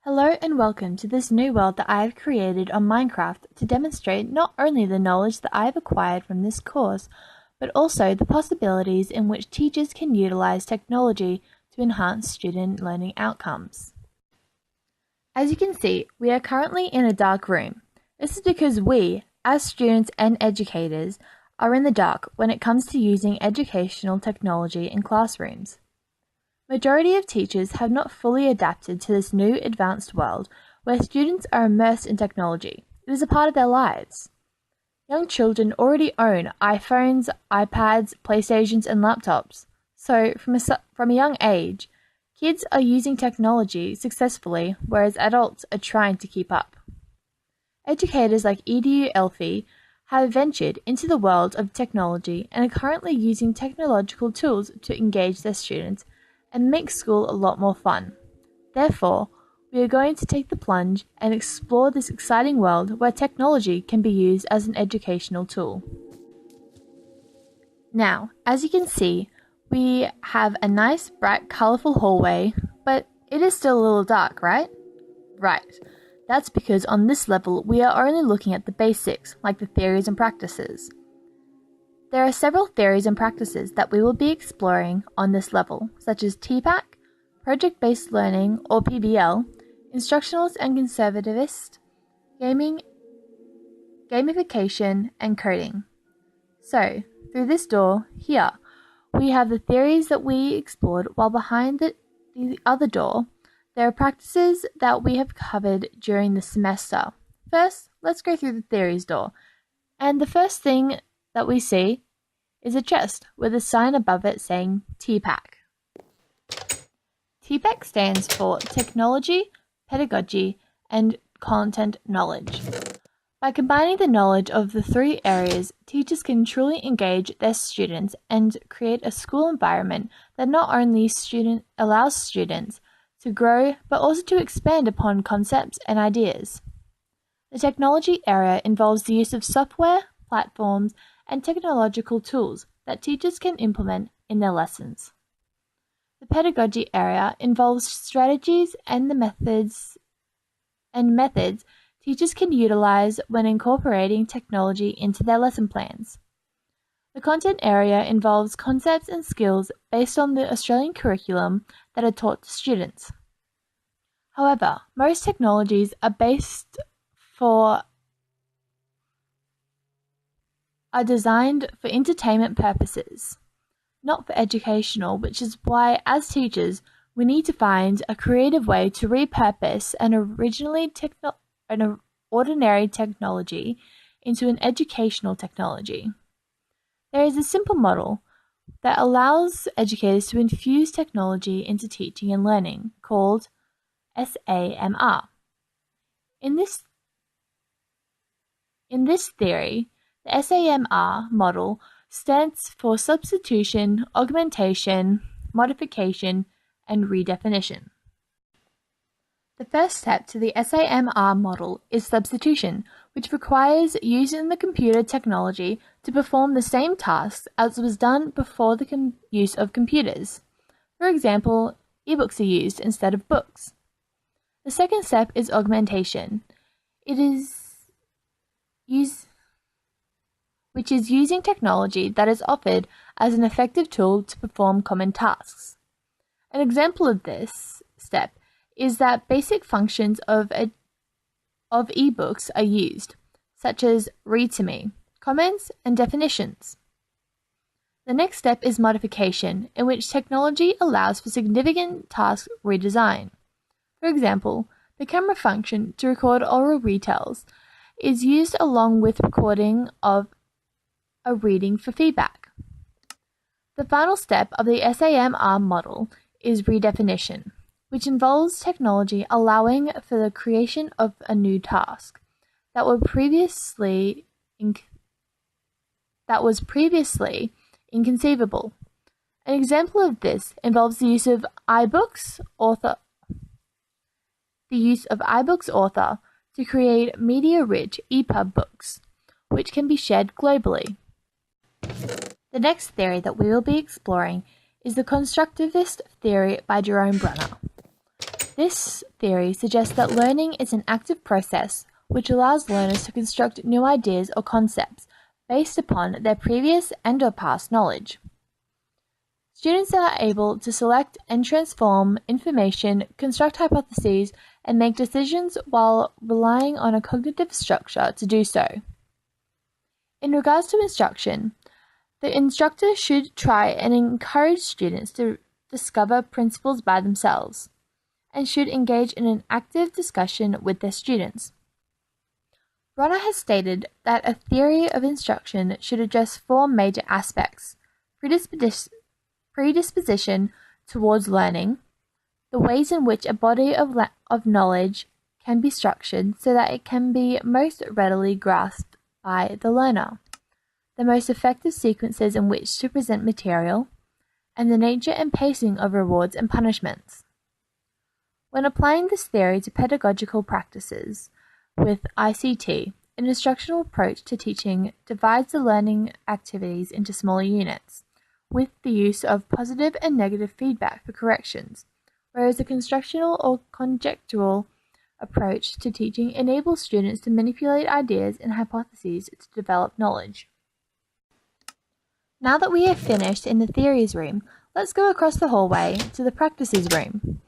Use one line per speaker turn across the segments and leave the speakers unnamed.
Hello and welcome to this new world that I have created on Minecraft to demonstrate not only the knowledge that I have acquired from this course, but also the possibilities in which teachers can utilize technology to enhance student learning outcomes. As you can see, we are currently in a dark room. This is because we, as students and educators, are in the dark when it comes to using educational technology in classrooms. Majority of teachers have not fully adapted to this new advanced world where students are immersed in technology. It is a part of their lives. Young children already own iPhones, iPads, PlayStations, and laptops. So, from a young age, kids are using technology successfully, whereas adults are trying to keep up. Educators like EDU Elfie have ventured into the world of technology and are currently using technological tools to engage their students and make school a lot more fun. Therefore, we are going to take the plunge and explore this exciting world where technology can be used as an educational tool. Now, as you can see, we have a nice, bright, colourful hallway, but it is still a little dark, right? Right. That's because on this level, we are only looking at the basics, like the theories and practices. There are several theories and practices that we will be exploring on this level, such as TPAC, Project-Based Learning or PBL, Instructionalist and Conservativist, Gaming, Gamification, and Coding. So, through this door, here, we have the theories that we explored, while behind the other door, there are practices that we have covered during the semester. First, let's go through the theories door. And the first thing that we see is a chest with a sign above it saying TPAC. TPAC stands for Technology, Pedagogy, and Content Knowledge. By combining the knowledge of the three areas, teachers can truly engage their students and create a school environment that not only allows students to grow, but also to expand upon concepts and ideas. The technology area involves the use of software, platforms, and technological tools that teachers can implement in their lessons. The pedagogy area involves strategies and the methods teachers can utilize when incorporating technology into their lesson plans. The content area involves concepts and skills based on the Australian curriculum that are taught to students. However, most technologies are designed for entertainment purposes, not for educational, which is why, as teachers, we need to find a creative way to repurpose an ordinary technology into an educational technology. There is a simple model that allows educators to infuse technology into teaching and learning, called SAMR. In this theory, the SAMR model stands for substitution, augmentation, modification, and redefinition. The first step to the SAMR model is substitution, which requires using the computer technology to perform the same tasks as was done before the use of computers. For example, ebooks are used instead of books. The second step is augmentation. Which is using technology that is offered as an effective tool to perform common tasks. An example of this step is that basic functions of ebooks are used, such as read to me, comments, and definitions. The next step is modification, in which technology allows for significant task redesign. For example, the camera function to record oral retells is used along with recording of a reading for feedback. The final step of the SAMR model is redefinition, which involves technology allowing for the creation of a new task that was previously inconceivable. An example of this involves the use of iBooks Author to create media-rich EPUB books, which can be shared globally. The next theory that we will be exploring is the constructivist theory by Jerome Bruner. This theory suggests that learning is an active process which allows learners to construct new ideas or concepts based upon their previous and/or past knowledge. Students are able to select and transform information, construct hypotheses, and make decisions while relying on a cognitive structure to do so. In regards to instruction, the instructor should try and encourage students to discover principles by themselves, and should engage in an active discussion with their students. Bronner has stated that a theory of instruction should address four major aspects: predisposition towards learning, the ways in which a body of knowledge can be structured so that it can be most readily grasped by the learner, the most effective sequences in which to present material, and the nature and pacing of rewards and punishments. When applying this theory to pedagogical practices with ICT, an instructional approach to teaching divides the learning activities into smaller units, with the use of positive and negative feedback for corrections, whereas a constructional or conjectural approach to teaching enables students to manipulate ideas and hypotheses to develop knowledge. Now that we have finished in the theories room, let's go across the hallway to the practices room.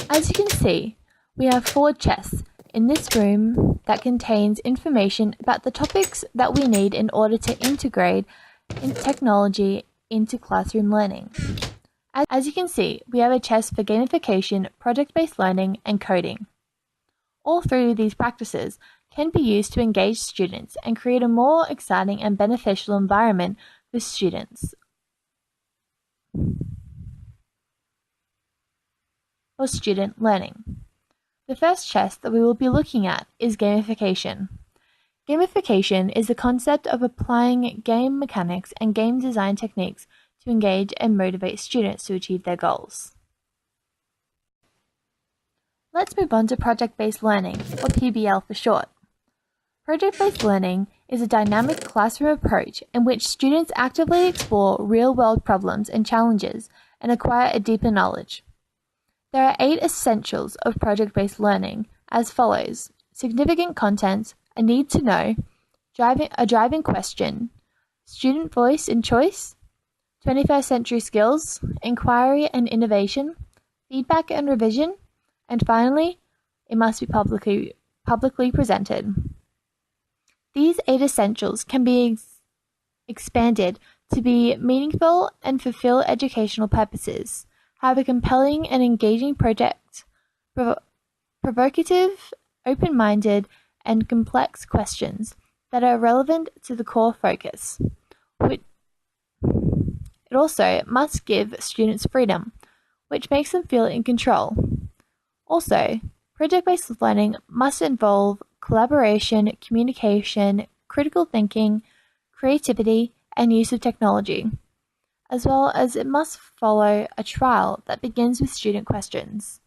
As you can see, we have 4 chests in this room that contains information about the topics that we need in order to integrate technology into classroom learning. As you can see, we have a chest for gamification, project-based learning, and coding. All 3 of these practices can be used to engage students and create a more exciting and beneficial environment for students. For student learning. The first chest that we will be looking at is gamification. Gamification is the concept of applying game mechanics and game design techniques to engage and motivate students to achieve their goals. Let's move on to project-based learning, or PBL for short. Project-based learning is a dynamic classroom approach in which students actively explore real-world problems and challenges and acquire a deeper knowledge. There are 8 essentials of project-based learning as follows: significant content, a need to know, a driving question, student voice and choice, 21st century skills, inquiry and innovation, feedback and revision, and finally, it must be publicly presented. These 8 essentials can be expanded to be meaningful and fulfill educational purposes, have a compelling and engaging project, provocative, open-minded, and complex questions that are relevant to the core focus. It also must give students freedom, which makes them feel in control. Also, project-based learning must involve collaboration, communication, critical thinking, creativity, and use of technology, as well as it must follow a trial that begins with student questions.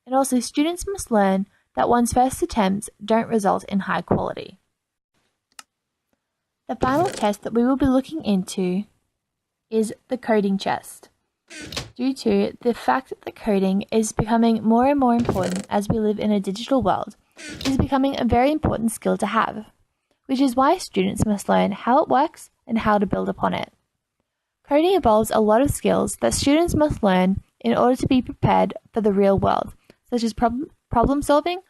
And also, students must learn that one's first attempts don't result in high quality. The final test that we will be looking into is the coding chest. Due to the fact that coding is becoming more and more important as we live in a digital world, it is becoming a very important skill to have, which is why students must learn how it works and how to build upon it. Coding involves a lot of skills that students must learn in order to be prepared for the real world, such as problem solving,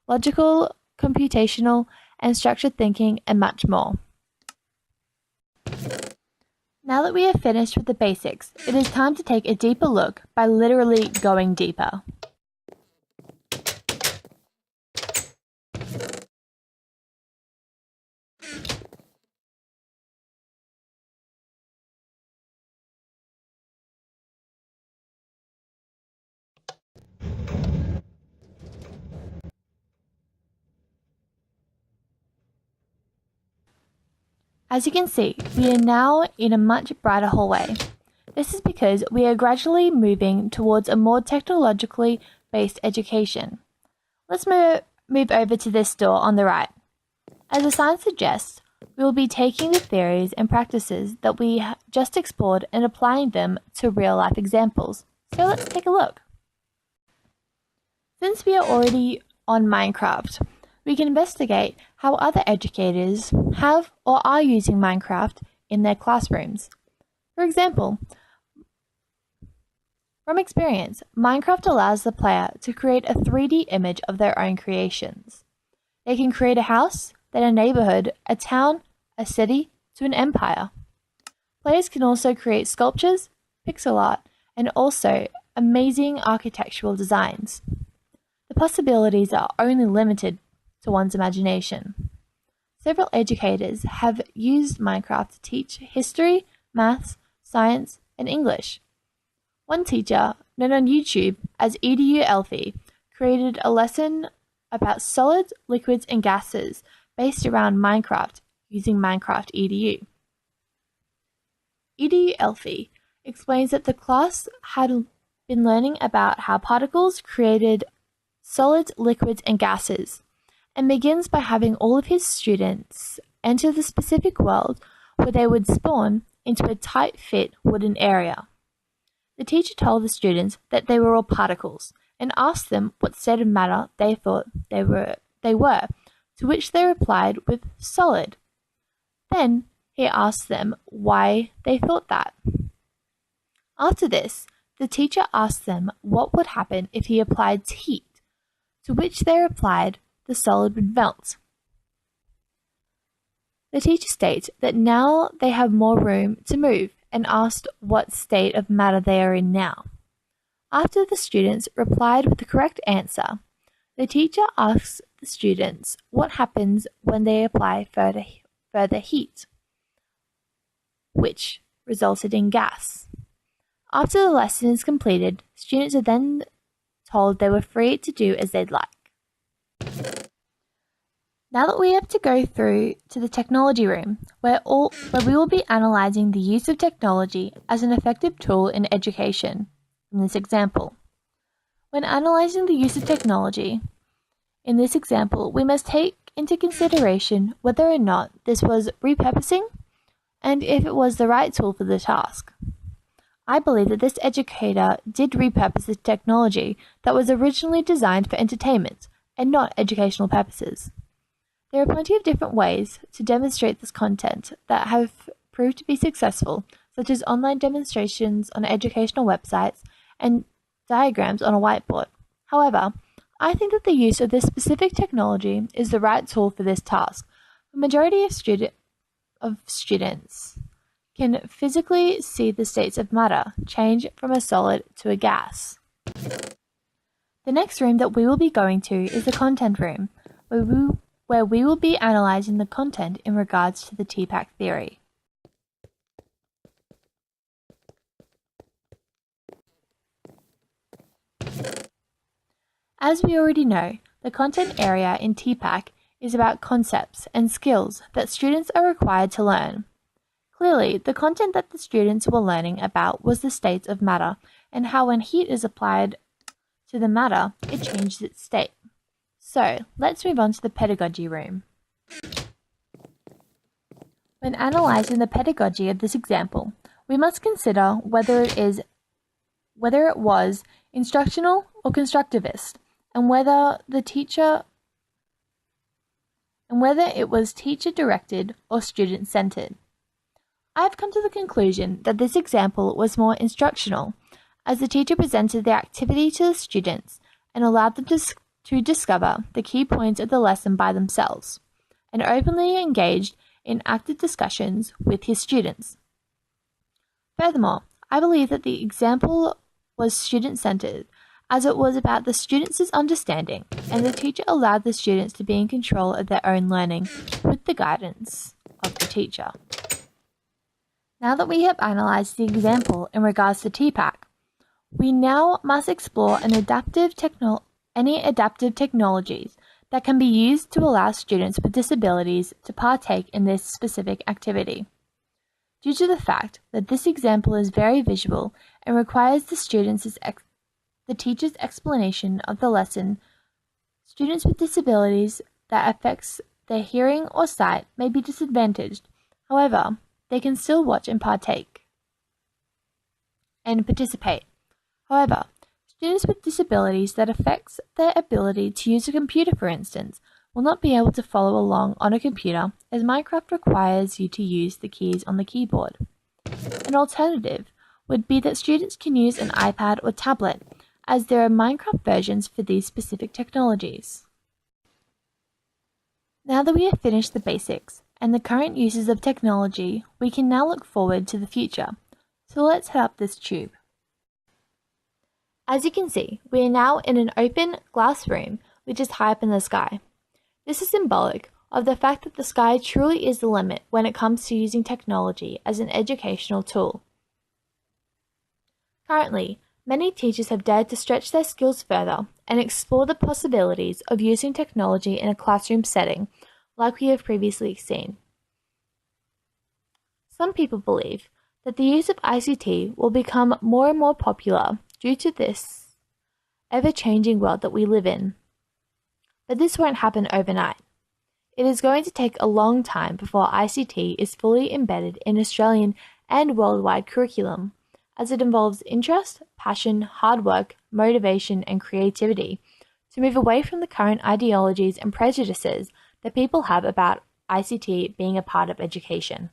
logical, computational, and structured thinking, and much more. Now that we have finished with the basics, it is time to take a deeper look by literally going deeper. As you can see, we are now in a much brighter hallway. This is because we are gradually moving towards a more technologically based education. Let's move over to this door on the right. As the sign suggests, we will be taking the theories and practices that we just explored and applying them to real-life examples. So let's take a look. Since we are already on Minecraft, we can investigate how other educators have or are using Minecraft in their classrooms. For example, from experience, Minecraft allows the player to create a 3D image of their own creations. They can create a house, then a neighborhood, a town, a city, to an empire. Players can also create sculptures, pixel art, and also amazing architectural designs. The possibilities are only limited to one's imagination. Several educators have used Minecraft to teach history, maths, science, and English. One teacher, known on YouTube as EDU Elfie, created a lesson about solids, liquids, and gases based around Minecraft using Minecraft EDU. EDU Elfie explains that the class had been learning about how particles created solids, liquids, and gases, and begins by having all of his students enter the specific world where they would spawn into a tight-fit wooden area. The teacher told the students that they were all particles and asked them what state of matter they thought they were, to which they replied with solid. Then he asked them why they thought that. After this, the teacher asked them what would happen if he applied heat, to which they replied the solid would melt. The teacher states that now they have more room to move and asked what state of matter they are in now. After the students replied with the correct answer, the teacher asks the students what happens when they apply further heat, which resulted in gas. After the lesson is completed, students are then told they were free to do as they'd like. Now that we have to go through to the technology room, where we will be analysing the use of technology as an effective tool in education, in this example. When analysing the use of technology, in this example, we must take into consideration whether or not this was repurposing and if it was the right tool for the task. I believe that this educator did repurpose the technology that was originally designed for entertainment and not educational purposes. There are plenty of different ways to demonstrate this content that have proved to be successful, such as online demonstrations on educational websites and diagrams on a whiteboard. However, I think that the use of this specific technology is the right tool for this task. The majority of students can physically see the states of matter change from a solid to a gas. The next room that we will be going to is the content room, where we will be analysing the content in regards to the TPACK theory. As we already know, the content area in TPACK is about concepts and skills that students are required to learn. Clearly, the content that the students were learning about was the states of matter and how when heat is applied to the matter, it changes its state. So, let's move on to the pedagogy room. When analysing the pedagogy of this example, we must consider whether it was instructional or constructivist, and whether it was teacher-directed or student-centered. I have come to the conclusion that this example was more instructional, as the teacher presented the activity to the students and allowed them to discover the key points of the lesson by themselves, and openly engaged in active discussions with his students. Furthermore, I believe that the example was student-centered, as it was about the students' understanding, and the teacher allowed the students to be in control of their own learning with the guidance of the teacher. Now that we have analysed the example in regards to TPACK, we now must explore any adaptive technologies that can be used to allow students with disabilities to partake in this specific activity. Due to the fact that this example is very visual and requires the teacher's explanation of the lesson, students with disabilities that affects their hearing or sight may be disadvantaged. However, they can still watch and participate. However, Students with disabilities that affects their ability to use a computer, for instance, will not be able to follow along on a computer as Minecraft requires you to use the keys on the keyboard. An alternative would be that students can use an iPad or tablet, as there are Minecraft versions for these specific technologies. Now that we have finished the basics and the current uses of technology, we can now look forward to the future. So let's head up this tube. As you can see, we are now in an open glass room which is high up in the sky. This is symbolic of the fact that the sky truly is the limit when it comes to using technology as an educational tool. Currently, many teachers have dared to stretch their skills further and explore the possibilities of using technology in a classroom setting, like we have previously seen. Some people believe that the use of ICT will become more and more popular due to this ever-changing world that we live in. But this won't happen overnight. It is going to take a long time before ICT is fully embedded in Australian and worldwide curriculum, as it involves interest, passion, hard work, motivation, and creativity to move away from the current ideologies and prejudices that people have about ICT being a part of education.